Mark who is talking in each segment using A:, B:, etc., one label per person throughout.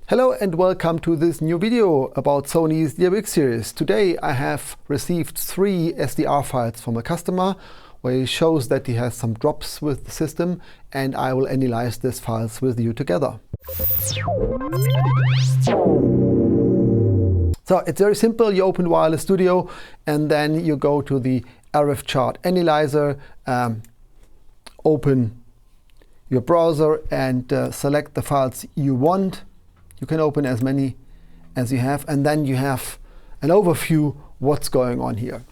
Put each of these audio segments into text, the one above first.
A: Hello and welcome to this new video about Sony's DWX-Series. Today I have received 3 SDR files from a customer where he shows that he has some drops with the system, and I will analyze these files with you together. So it's very simple. You open Wireless Studio and then you go to the RF chart analyzer, open your browser and select the files you want. You can open as many as you have, and then you have an overview what's going on here.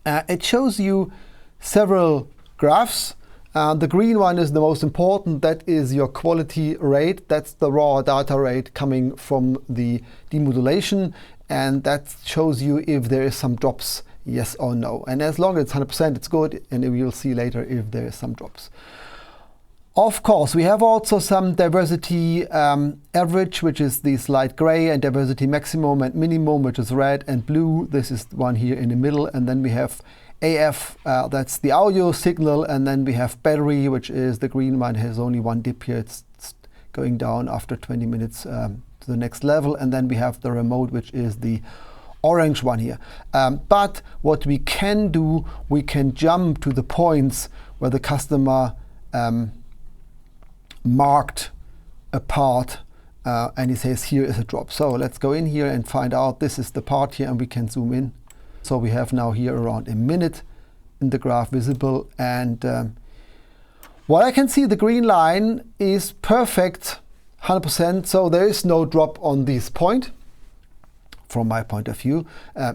A: It shows you several graphs. The green one is the most important. That is your quality rate. That's the raw data rate coming from the demodulation, and that shows you if there is some drops, yes or no. And as long as it's 100%, it's good, and we will see later if there is some drops. Of course, we have also some diversity average, which is this light gray, and diversity maximum and minimum, which is red and blue. This is the one here in the middle. And then we have AF, that's the audio signal. And then we have battery, which is the green one, has only one dip here. It's going down after 20 minutes to the next level. And then we have the remote, which is the orange one here. But what we can do, we can jump to the points where the customer marked a part and he says here is a drop. So let's go in here and find out. This is the part here, and we can zoom in. So we have now here around a minute in the graph visible, and what I can see, the green line is perfect, 100%. So there is no drop on this point from my point of view.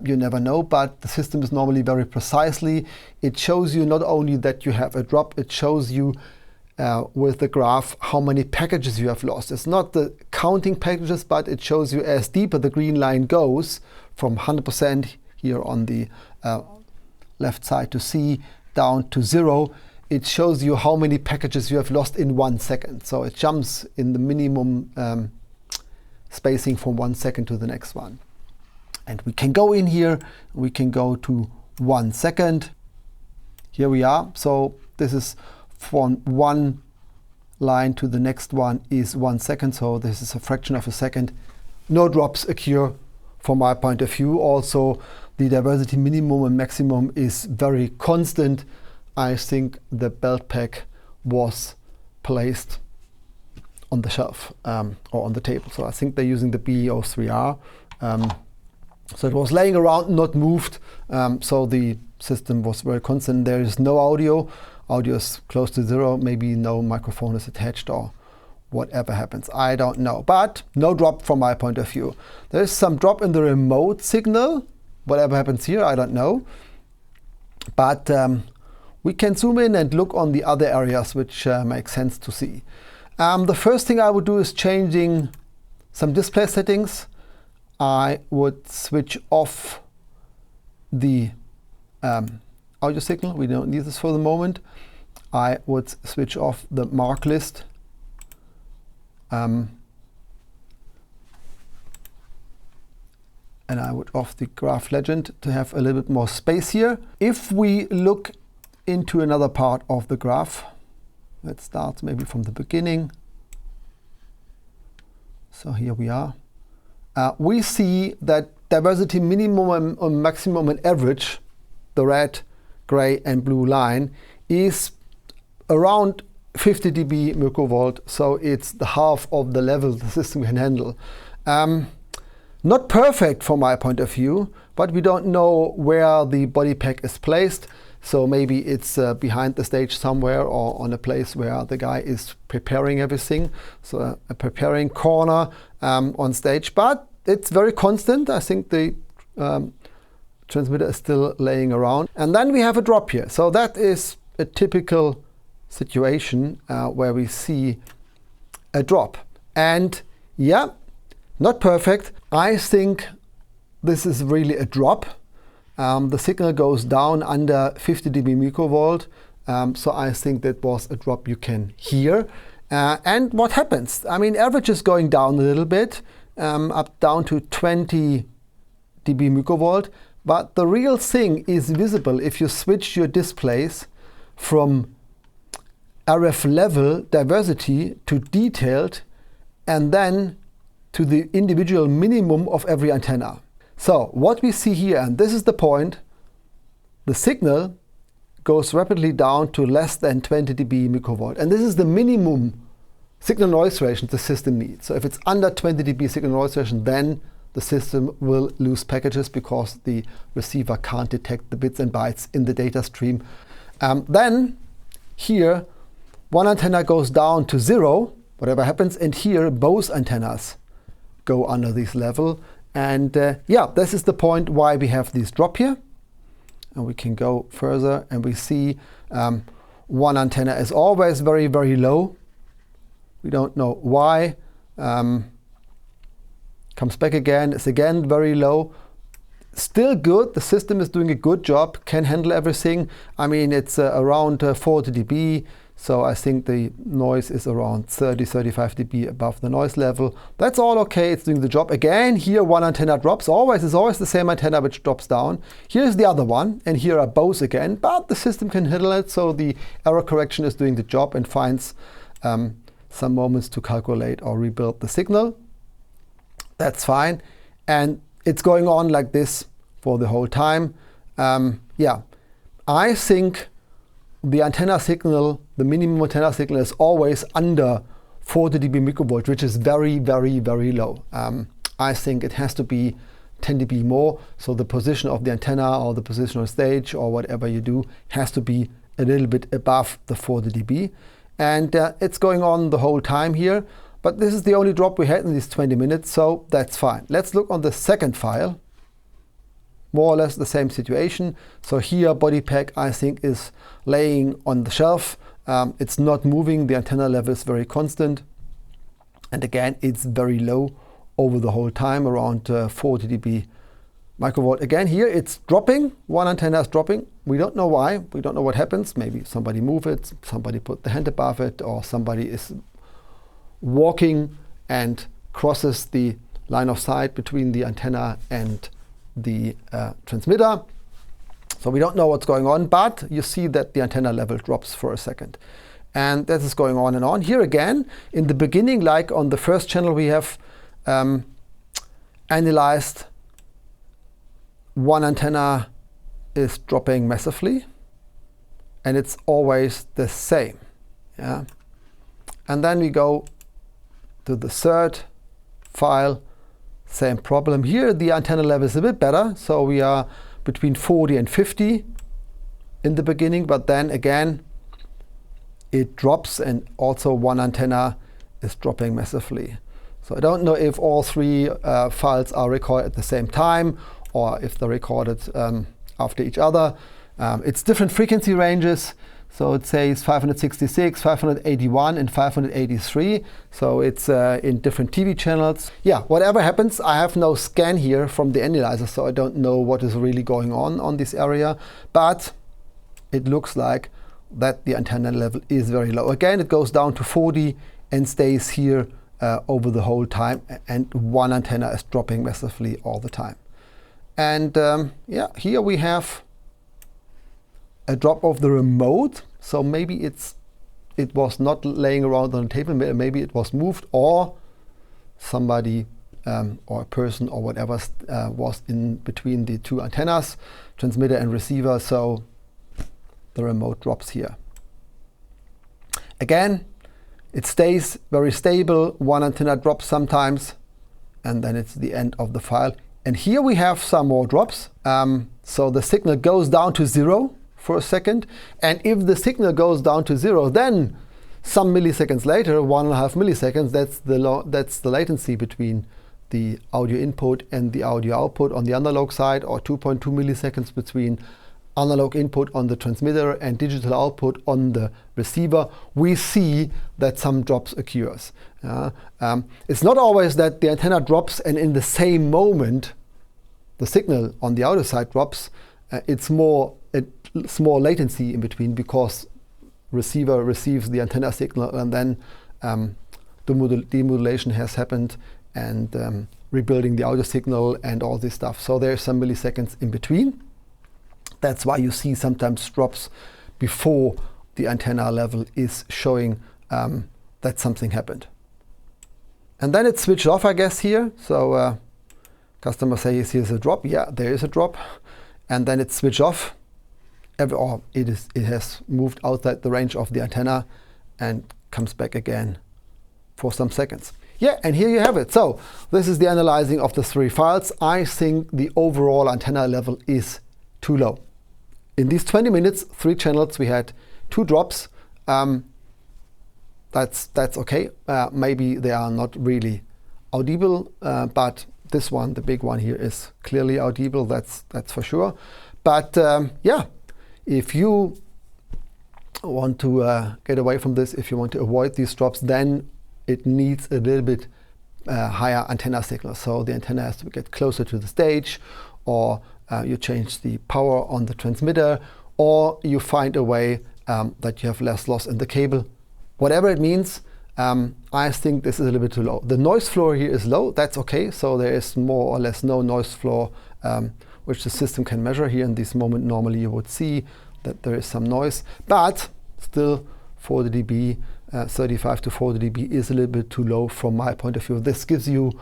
A: You never know, but the system is normally very precisely. It shows you not only that you have a drop, it shows you with the graph how many packages you have lost. It's not the counting packages, but it shows you as deeper the green line goes from 100% here on the left side to C down to 0. It shows you how many packages you have lost in 1 second. So it jumps in the minimum spacing from 1 second to the next one. And we can go in here, we can go to 1 second. Here we are. So this is from one line to the next one is 1 second. So this is a fraction of a second. No drops occur from my point of view. Also, the diversity minimum and maximum is very constant. I think the belt pack was placed on the shelf or on the table. So I think they're using the BO3R. So it was laying around, not moved. So the system was very constant. There is no audio. Audio is close to 0. Maybe no microphone is attached or whatever happens. I don't know. But no drop from my point of view. There is some drop in the remote signal. Whatever happens here, I don't know. But we can zoom in and look on the other areas which make sense to see. The first thing I would do is changing some display settings. I would switch off the audio signal. We don't need this for the moment. I would switch off the mark list. And I would off the graph legend to have a little bit more space here. If we look into another part of the graph, let's start maybe from the beginning. So here we are. We see that diversity minimum and maximum and average, the red, gray and blue line, is around 50 dB microvolt. So it's the half of the level the system can handle. Not perfect from my point of view, but we don't know where the body pack is placed. So maybe it's behind the stage somewhere, or on a place where the guy is preparing everything. So a preparing corner on stage, but it's very constant. I think the transmitter is still laying around. And then we have a drop here. So that is a typical situation where we see a drop. And yeah, not perfect. I think this is really a drop. The signal goes down under 50 dB microvolt. So I think that was a drop you can hear. And what happens? I mean, average is going down a little bit, up down to 20 dB microvolt. But the real thing is visible if you switch your displays from RF level diversity to detailed, and then to the individual minimum of every antenna. So what we see here, and this is the point, the signal goes rapidly down to less than 20 dB microvolt. And this is the minimum signal noise ratio the system needs. So if it's under 20 dB signal noise ratio, then the system will lose packages because the receiver can't detect the bits and bytes in the data stream. Then here, one antenna goes down to 0, whatever happens, and here both antennas go under this level. And yeah, this is the point why we have this drop here. And we can go further and we see one antenna is always very, very low. We don't know why. Comes back again, is again very low. Still good, the system is doing a good job, can handle everything. I mean, it's around 40 dB. So I think the noise is around 30-35 dB above the noise level. That's all okay, it's doing the job. Again, here one antenna drops. It's always the same antenna which drops down. Here's the other one, and here are both again, but the system can handle it, so the error correction is doing the job and finds some moments to calculate or rebuild the signal. That's fine. And it's going on like this for the whole time. Yeah, I think the antenna signal, the minimum antenna signal is always under 40 dB microvolt, which is very, very, very low. I think it has to be 10 dB more. So the position of the antenna or the position on stage or whatever you do has to be a little bit above the 40 dB. And it's going on the whole time here. But this is the only drop we had in these 20 minutes, so that's fine. Let's look on the second file. More or less the same situation. So here body pack, I think, is laying on the shelf. It's not moving, the antenna level is very constant. And again, it's very low over the whole time, around 40 dB microvolt. Again, here it's dropping, one antenna is dropping. We don't know why, we don't know what happens. Maybe somebody move it, somebody put the hand above it, or somebody is walking and crosses the line of sight between the antenna and the transmitter. So we don't know what's going on, but you see that the antenna level drops for a second. And this is going on and on. Here again, in the beginning, like on the first channel, we have analyzed one antenna is dropping massively, and it's always the same. Yeah. And then we go to the third file, same problem. Here the antenna level is a bit better, so we are between 40 and 50 in the beginning, but then again it drops, and also one antenna is dropping massively. So I don't know if all three files are recorded at the same time or if they're recorded after each other. It's different frequency ranges. So it says 566, 581, and 583. So it's in different TV channels. Yeah, whatever happens, I have no scan here from the analyzer, so I don't know what is really going on this area. But it looks like that the antenna level is very low. Again, it goes down to 40 and stays here over the whole time. And one antenna is dropping massively all the time. And yeah, here we have a drop of the remote, so maybe it was not laying around on the table, maybe it was moved, or somebody or a person or whatever was in between the two antennas, transmitter and receiver, so the remote drops here. Again, it stays very stable, one antenna drops sometimes, and then it's the end of the file. And here we have some more drops, so the signal goes down to 0 for a second, and if the signal goes down to 0, then some milliseconds later, 1.5 milliseconds, that's the latency between the audio input and the audio output on the analog side, or 2.2 milliseconds between analog input on the transmitter and digital output on the receiver. We see that some drops occurs. It's not always that the antenna drops and in the same moment the signal on the outer side drops. It's more a small latency in between, because receiver receives the antenna signal and then demodulation has happened, and rebuilding the audio signal and all this stuff. So there's some milliseconds in between. That's why you see sometimes drops before the antenna level is showing that something happened. And then it switched off, I guess, here. So customer says here's a drop. Yeah, there is a drop. And then it switched off. Or it has moved outside the range of the antenna and comes back again for some seconds. Yeah, and here you have it. So this is the analyzing of the 3 files. I think the overall antenna level is too low. In these 20 minutes, 3 channels, we had 2 drops. That's okay. Maybe they are not really audible, but this one, the big one here, is clearly audible. That's for sure. But yeah, if you want to get away from this, if you want to avoid these drops, then it needs a little bit higher antenna signal. So the antenna has to get closer to the stage, or you change the power on the transmitter, or you find a way that you have less loss in the cable. Whatever it means, I think this is a little bit too low. The noise floor here is low. That's okay. So there is more or less no noise floor, which the system can measure. Here in this moment, normally you would see that there is some noise, but still 40 dB, 35 to 40 dB is a little bit too low from my point of view. This gives you,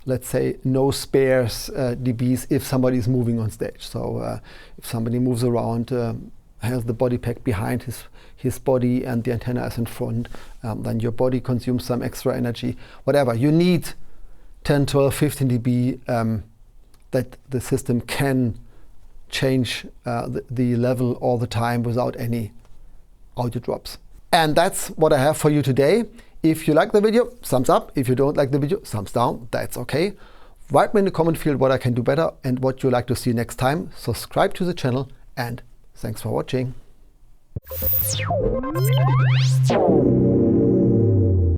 A: let's say, no spares dBs if somebody is moving on stage. So if somebody moves around, has the body pack behind his body and the antenna is in front, then your body consumes some extra energy. Whatever, you need 10, 12, 15 dB that the system can change the level all the time without any audio drops. And that's what I have for you today. If you like the video, thumbs up. If you don't like the video, thumbs down. That's okay. Write me in the comment field what I can do better and what you'd like to see next time. Subscribe to the channel, and thanks for watching.